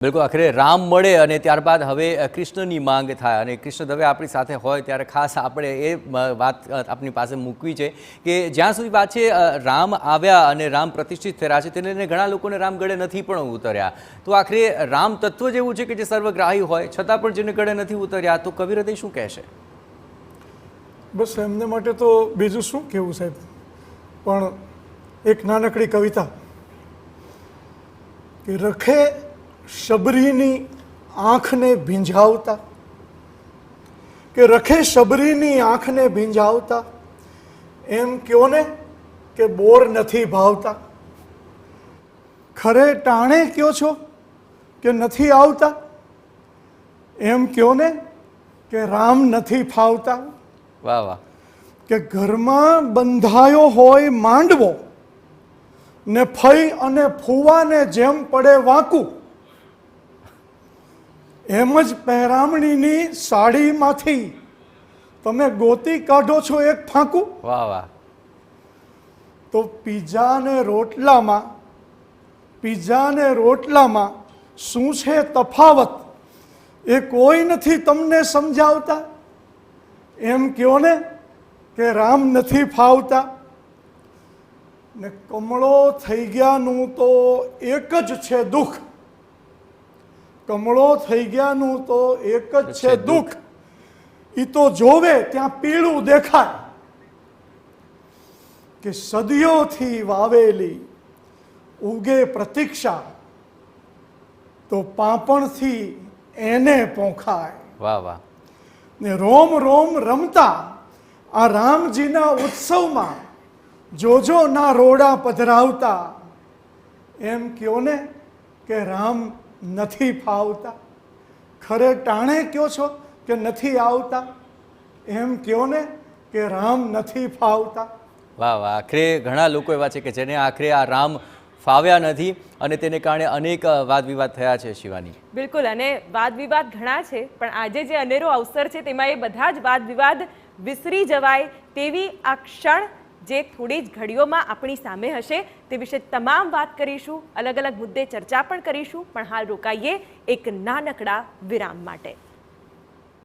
બિલકુલ આખરે રામ મળે અને ત્યારબાદ હવે કૃષ્ણની માંગ થાય અને કૃષ્ણ હવે આપણી સાથે હોય ત્યારે ખાસ આપણે એ વાત આપણી પાસે મૂકવી છે કે જ્યાં સુધી વાત છે રામ આવ્યા અને રામ પ્રતિષ્ઠિત થયા છે તેને લઈને ઘણા લોકોને રામ ગળે નથી પણ ઉતર્યા, તો આખરે રામ તત્વ જેવું છે કે જે સર્વગ્રાહી હોય છતાં પણ જેને ગળે નથી ઉતર્યા, તો કવિ હૃદય શું કહેશે? બસ એમને માટે તો બીજું શું કહેવું સાહેબ, પણ એક નાનકડી કવિતા કે રખે શબરીની આંખને ભીંજાવતા, કે રખે શબરીની આંખને ભીંજાવતા, એમ કયો ને કે બોર નથી ભાવતા, ખરે ટાણે કયો છો કે નથી આવતા, એમ કયો ને કે રામ નથી ફાવતા. વાહ વાહ. કે ઘરમાં બંધાયો હોય માંડવો ને ફઈ અને ફૂવાને જેમ પડે વાંકું, એમ જ પહેરામણીની સાડીમાંથી તમે ગોતી કાઢો છો એક ફાંકું. વાહ વાહ. તો પીઝા ને રોટલામાં શું છે તફાવત, એ કોઈ નથી તમને સમજાવતા, એમ કયો ને કે રામ નથી ફાવતા. ને કમળો થઈ ગયાનું તો એક જ છે દુઃખ, કમળો થઈ ગયાનું તો એક જ છે દુઃખ, ઈ તો જોવે ત્યાં પીળું દેખાય, કે સદીઓથી વાવેલી ઉગે પ્રતીક્ષા તો પાંપણથી એને પોંખાય. વાહ વાહ. ને રોમ રોમ રમતા આ રામજીના ઉત્સવમાં જોજો ના રોડા પધરાવતા, એમ કયો ને કે રામ નથી ફાવતા, ખરે ટાણે કયો છો કે નથી આવતા, એમ કયો ને કે રામ નથી ફાવતા. વાહ વાહ. આખરે ઘણા લોકો એવા છે કે જેને આખરે આ રામ ફાવ્યા નથી અને તેને કારણે અનેક વાદ વિવાદ થયા છે. શિવાની, બિલકુલ, અને વાદ વિવાદ ઘણા છે, પણ આજે જે અનેરો અવસર છે તેમાં એ બધા જ વાદ વિવાદ વિસરી જવાય તેવી આ ક્ષણ જે થોડી જ ઘડીઓમાં આપણી સામે હશે તે વિશે તમામ વાત કરીશું, અલગ અલગ મુદ્દે ચર્ચા પણ કરીશું, પણ હાલ રોકાઈએ એક નાનકડા વિરામ માટે.